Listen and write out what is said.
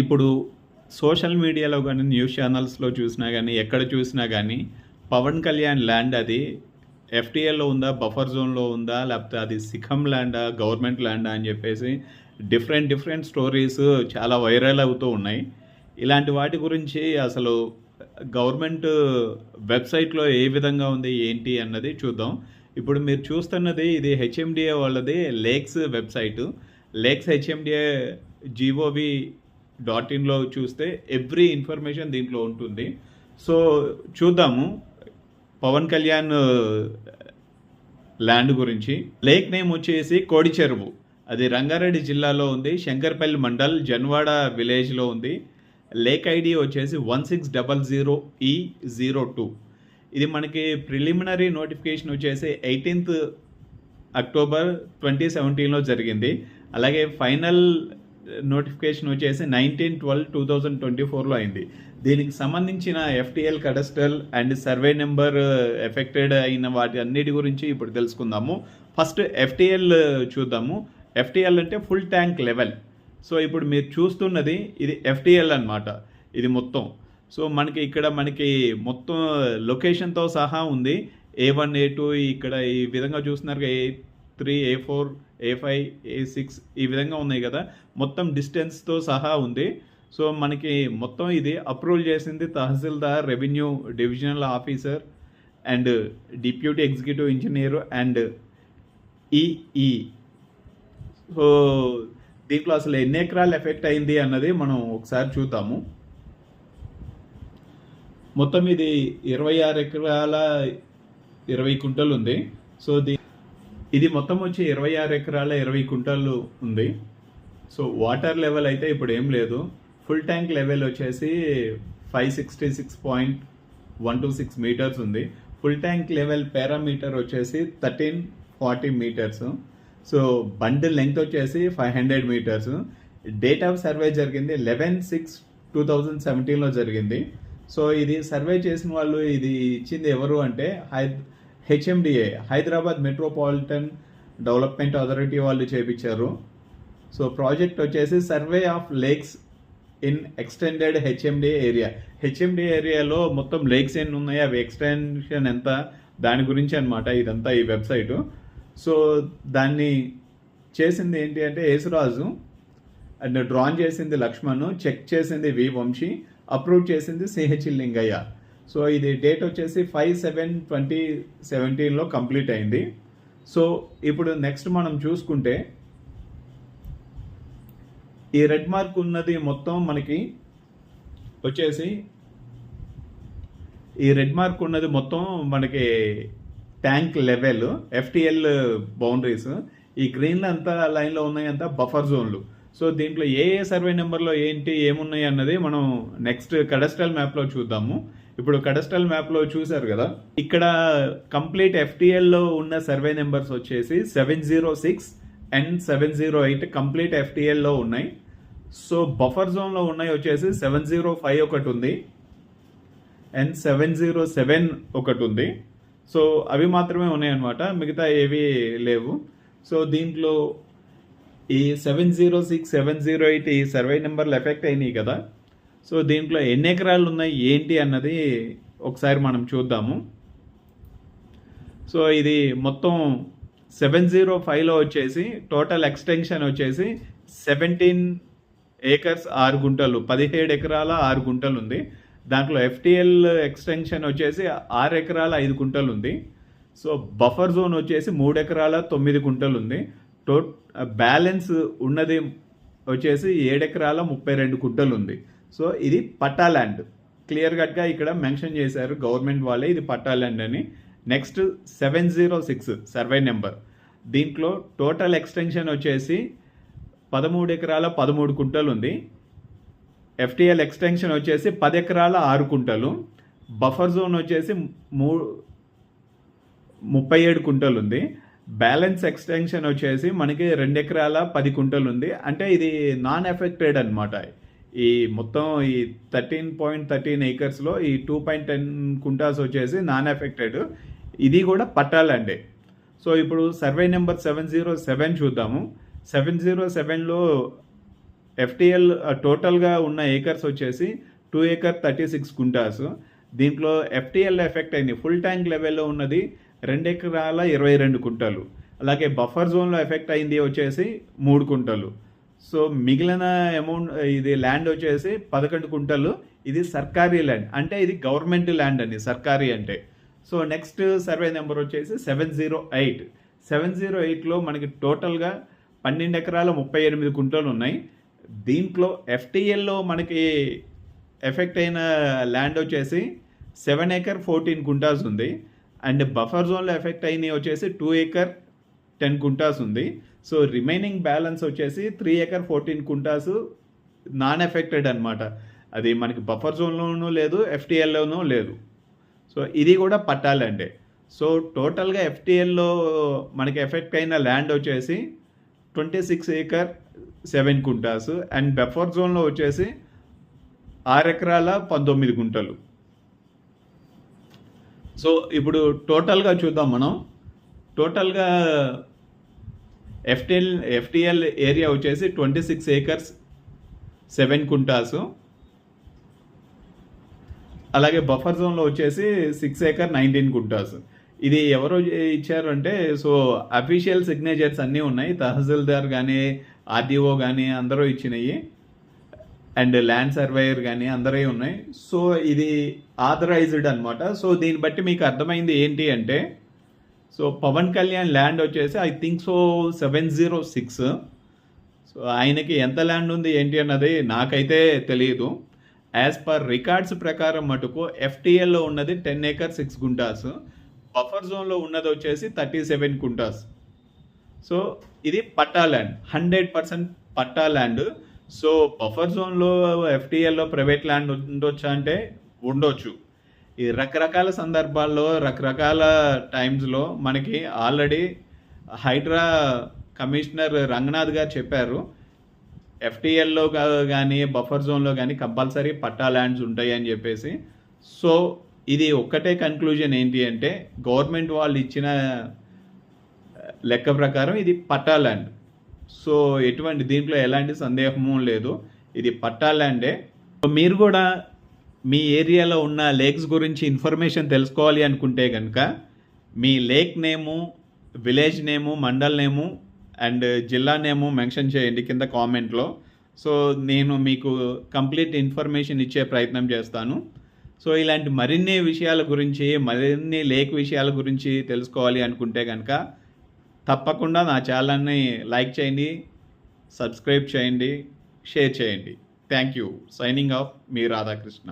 ఇప్పుడు సోషల్ మీడియాలో గానీ, న్యూస్ ఛానల్స్‌లో చూసినా గానీ, ఎక్కడ చూసినా గానీ, పవన్ కళ్యాణ్ ల్యాండ్ అది ఎఫ్‌టీఎల్‌లో ఉందా? బఫర్ జోన్‌లో ఉందా? లేకపోతే అది సిఖం ల్యాండా? గవర్నమెంట్ ల్యాండా? అని చెప్పేసి డిఫరెంట్ స్టోరీస్ చాలా వైరల్ అవుతూ ఉన్నాయి. ఇలాంటి వాటి గురించి అసలు గవర్నమెంట్ వెబ్‌సైట్‌లో ఏ విధంగా ఉంది? ఏంటి? అన్నది చూద్దాం. ఇప్పుడు మీరు చూస్తున్నది ఇది హెచ్ఎండిఏ వాళ్ళది lakes website. Lakes HMDA gov .inలో చూస్తే ఎవ్రీ ఇన్ఫర్మేషన్ దీంట్లో ఉంటుంది. సో చూద్దాము పవన్ కళ్యాణ్ ల్యాండ్ గురించి. లేక్ నేమ్ వచ్చేసి కోడి చెరువు. అది రంగారెడ్డి జిల్లాలో ఉంది. శంకర్పల్లి మండల్ జన్వాడ విలేజ్లో ఉంది. లేక్ ఐడి వచ్చేసి 1600E02. ఇది మనకి ప్రిలిమినరీ నోటిఫికేషన్ వచ్చేసి 18th అక్టోబర్ 2017లో జరిగింది. అలాగే ఫైనల్ నోటిఫికేషన్ వచ్చేసి 19/12/2024లో అయింది. దీనికి సంబంధించిన FTL cadastral and survey number affected అయిన వాటి అన్నిటి గురించి ఇప్పుడు తెలుసుకుందాము. ఫస్ట్ ఎఫ్టీఎల్ చూద్దాము. ఎఫ్టీఎల్ అంటే ఫుల్ ట్యాంక్ లెవెల్. సో ఇప్పుడు మీరు చూస్తున్నది ఇది ఎఫ్టీఎల్ అన్నమాట. ఇది మొత్తం. సో మనకి మొత్తం లొకేషన్తో సహా ఉంది. A1 A2 ఇక్కడ ఈ విధంగా చూస్తున్నారు. A3 A4 A5 A6 ఈ విధంగా ఉన్నాయి కదా. మొత్తం డిస్టెన్స్తో సహా ఉంది. సో మనకి మొత్తం ఇది అప్రూవల్ చేసింది tahsildar, revenue divisional officer and deputy executive engineer and EE. So దీంట్లో అసలు ఎన్ని ఎకరాలు ఎఫెక్ట్ అయింది అన్నది మనం ఒకసారి చూద్దాము. మొత్తం ఇది 26 ఎకరాల 20 కుంటలు ఉంది. సో ఇది మొత్తం వచ్చి 26 ఎకరాల 20 కుంటలు ఉంది. సో వాటర్ లెవెల్ అయితే ఇప్పుడు ఏం లేదు. ఫుల్ ట్యాంక్ లెవెల్ వచ్చేసి 566.126 మీటర్స్ ఉంది. ఫుల్ ట్యాంక్ లెవెల్ పారామీటర్ వచ్చేసి 1340 మీటర్స్. సో బండిల్ లెంగ్త్ వచ్చేసి 500 మీటర్స్. డేట్ ఆఫ్ సర్వే జరిగింది 11/6/2017లో జరిగింది. సో ఇది సర్వే చేసిన వాళ్ళు ఇది ఇచ్చింది ఎవరు అంటే HMDA, Hyderabad metropolitan development authority వాళ్ళు చేపించారు. సో ప్రాజెక్ట్ వచ్చేసి survey of lakes in extended HMDA area. HMDA ఏరియాలో మొత్తం లేక్స్ ఎన్ని ఉన్నాయి, అవి ఎక్స్టెన్షన్ ఎంత, దాని గురించి అనమాట ఇదంతా ఈ వెబ్సైటు. సో దాన్ని చేసింది ఏంటి అంటే యేసురాజు అండ్ డ్రాన్ చేసింది లక్ష్మణ్, చెక్ చేసింది వి వంశీ, అప్రూవ్ చేసింది సిహెచ్ లింగయ్య. సో ఇది డేట్ వచ్చేసి 5/7/2017లో కంప్లీట్ అయింది. సో ఇప్పుడు నెక్స్ట్ మనం చూసుకుంటే ఈ రెడ్ మార్క్ ఉన్నది మొత్తం మనకి వచ్చేసి ఈ రెడ్ మార్క్ ఉన్నది మొత్తం మనకి ట్యాంక్ లెవెల్ ఎఫ్టీఎల్ బౌండరీస్. ఈ గ్రీన్ అంతా లైన్లో ఉన్నాయంతా బఫర్ జోన్లు. సో దీంట్లో ఏ సర్వే నెంబర్లో ఏంటి ఏమున్నాయి అన్నది మనం నెక్స్ట్ కడస్ట్రల్ మ్యాప్లో చూద్దాము. ఇప్పుడు కడస్ట్రల్ మ్యాప్లో చూసారు కదా, ఇక్కడ కంప్లీట్ ఎఫ్టీఎల్లో ఉన్న సర్వే నెంబర్స్ వచ్చేసి 706 అండ్ 708 కంప్లీట్ ఎఫ్టీఎల్లో ఉన్నాయి. సో బఫర్ జోన్లో ఉన్నాయి వచ్చేసి 705 ఒకటి ఉంది అండ్ 707 ఒకటి ఉంది. సో అవి మాత్రమే ఉన్నాయన్నమాట, మిగతా ఏవి లేవు. సో దీంట్లో ఈ 706, 708 ఈ సర్వే నెంబర్లు ఎఫెక్ట్ అయినాయి కదా. సో దీంట్లో ఎన్ని ఎకరాలు ఉన్నాయి ఏంటి అన్నది ఒకసారి మనం చూద్దాము. సో ఇది మొత్తం 705లో వచ్చేసి టోటల్ ఎక్స్టెన్షన్ వచ్చేసి 17 ఏకర్స్ 6 గుంటలు, 17 ఎకరాల 6 గుంటలు ఉంది. దాంట్లో ఎఫ్టీఎల్ ఎక్స్టెన్షన్ వచ్చేసి 6 ఎకరాల 5 గుంటలు ఉంది. సో బఫర్ జోన్ వచ్చేసి 3 ఎకరాల 9 గుంటలు ఉంది. బ్యాలెన్స్ ఉన్నది వచ్చేసి 7 ఎకరాల 32 గుంటలు ఉంది. సో ఇది పట్టా ల్యాండ్. క్లియర్ కట్గా ఇక్కడ మెన్షన్ చేశారు గవర్నమెంట్ వాళ్ళే ఇది పట్టా ల్యాండ్ అని. Next 706 survey number. దీంట్లో టోటల్ ఎక్స్టెన్షన్ వచ్చేసి 13 ఎకరాల 13 గుంటలు ఉంది. ఎఫ్టీఎల్ ఎక్స్టెన్షన్ వచ్చేసి 10 ఎకరాల 6 గుంటలు. బఫర్ జోన్ వచ్చేసి 37 గుంటలు ఉంది. బ్యాలెన్స్ ఎక్స్టెన్షన్ వచ్చేసి మనకి 2 ఎకరాల 10 గుంటలు ఉంది. అంటే ఇది నాన్ ఎఫెక్టెడ్ అనమాట. ఈ మొత్తం ఈ 13.13 ఏకర్స్లో ఈ 2.10 కుంటాస్ వచ్చేసి నాన్ ఎఫెక్టెడ్. ఇది కూడా పట్టాలండే. సో ఇప్పుడు సర్వే నెంబర్ 707 చూద్దాము. 707లో ఎఫ్టీఎల్ టోటల్గా ఉన్న ఏకర్స్ వచ్చేసి 2 acre 36 గుంటాస్. దీంట్లో ఎఫ్టీఎల్ ఎఫెక్ట్ అయింది. ఫుల్ ట్యాంక్ లెవెల్లో ఉన్నది 2 ఎకరాల 22 కుంటలు. అలాగే బఫర్ జోన్లో ఎఫెక్ట్ అయింది వచ్చేసి 3 కుంటలు. సో మిగిలిన అమౌంట్ ఇది ల్యాండ్ వచ్చేసి 11 కుంటలు. ఇది సర్కారీ ల్యాండ్, అంటే ఇది గవర్నమెంట్ ల్యాండ్ అండి సర్కారీ అంటే. సో నెక్స్ట్ సర్వే నెంబర్ వచ్చేసి 708. 708లో మనకి టోటల్గా 12 ఎకరాల 38 కుంటలు ఉన్నాయి. దీంట్లో ఎఫ్టీఎల్లో మనకి ఎఫెక్ట్ అయిన ల్యాండ్ వచ్చేసి 7 acre 14 కుంటాస్ ఉంది. అండ్ బఫర్ జోన్లో ఎఫెక్ట్ అయినవి వచ్చేసి 2 acre 10 కుంటాస్ ఉంది. సో రిమైనింగ్ బ్యాలెన్స్ వచ్చేసి 3 acre 14 కుంటాస్ నాన్ ఎఫెక్టెడ్ అనమాట. అది మనకి బఫర్ జోన్లోనూ లేదు, ఎఫ్టీఎల్లోనూ లేదు. సో ఇది కూడా పట్టాలంటే. సో టోటల్గా ఎఫ్టీఎల్లో మనకి ఎఫెక్ట్ అయిన ల్యాండ్ వచ్చేసి 26 acre 7 కుంటాస్. అండ్ బఫర్ జోన్లో వచ్చేసి 6 ఎకరాల 19 గుంటలు. సో ఇప్పుడు టోటల్గా చూద్దాం మనం. టోటల్గా ఎఫ్టీఎల్ ఏరియా వచ్చేసి 26 acres 7 కుంటాస్. అలాగే బఫర్ జోన్లో వచ్చేసి 6 acre 19 కుంటాస్. ఇది ఎవరు ఇచ్చారు అంటే, సో అఫీషియల్ సిగ్నేచర్స్ అన్నీ ఉన్నాయి. తహసీల్దార్ కానీ ఆర్డీఓ కానీ అందరూ ఇచ్చినాయి. అండ్ ల్యాండ్ సర్వేయర్ కానీ అందరూ ఉన్నాయి. సో ఇది ఆథరైజ్డ్ అనమాట. సో దీన్ని బట్టి మీకు అర్థమైంది ఏంటి అంటే, సో పవన్ కళ్యాణ్ ల్యాండ్ వచ్చేసి ఐ థింక్ సో 706. సో ఆయనకి ఎంత ల్యాండ్ ఉంది ఏంటి అన్నది నాకైతే తెలియదు. యాజ్ పర్ రికార్డ్స్ ప్రకారం మటుకు ఎఫ్టీఎల్లో ఉన్నది 10 acre 6 గుంటాస్. బఫర్ జోన్లో ఉన్నది వచ్చేసి 37 కుంటాస్. సో ఇది పట్టా ల్యాండ్, 100% పట్టా ల్యాండ్. సో బఫర్ జోన్లో ఎఫ్టీఎల్లో ప్రైవేట్ ల్యాండ్ ఉండొచ్చా అంటే ఉండొచ్చు. ఈ రకరకాల సందర్భాల్లో రకరకాల టైమ్స్లో మనకి ఆల్రెడీ హైడ్రా కమిషనర్ రంగనాథ్ గారు చెప్పారు, ఎఫ్టీఎల్లో కానీ బఫర్ జోన్లో కానీ కంపల్సరీ పట్టా ల్యాండ్స్ ఉంటాయి అని చెప్పేసి. సో ఇది ఒక్కటే కన్క్లూజన్ ఏంటి అంటే, గవర్నమెంట్ వాళ్ళు ఇచ్చిన లెక్క ప్రకారం ఇది పట్టా ల్యాండ్. సో దీంట్లో ఎలాంటి సందేహము లేదు, ఇది పట్టా ల్యాండే. మీరు కూడా మీ ఏరియాలో ఉన్న లేక్స్ గురించి ఇన్ఫర్మేషన్ తెలుసుకోవాలి అనుకుంటే కనుక మీ lake name, village name, mandal name and జిల్లా నేము మెన్షన్ చేయండి కింద కామెంట్లో. సో నేను మీకు కంప్లీట్ ఇన్ఫర్మేషన్ ఇచ్చే ప్రయత్నం చేస్తాను. సో ఇలాంటి మరిన్ని విషయాల గురించి, మరిన్ని లేక్ విషయాల గురించి తెలుసుకోవాలి అనుకుంటే కనుక తప్పకుండా నా ఛానల్ని లైక్ చేయండి, సబ్స్క్రైబ్ చేయండి, షేర్ చేయండి. Thank you. Signing off me Radhakrishna.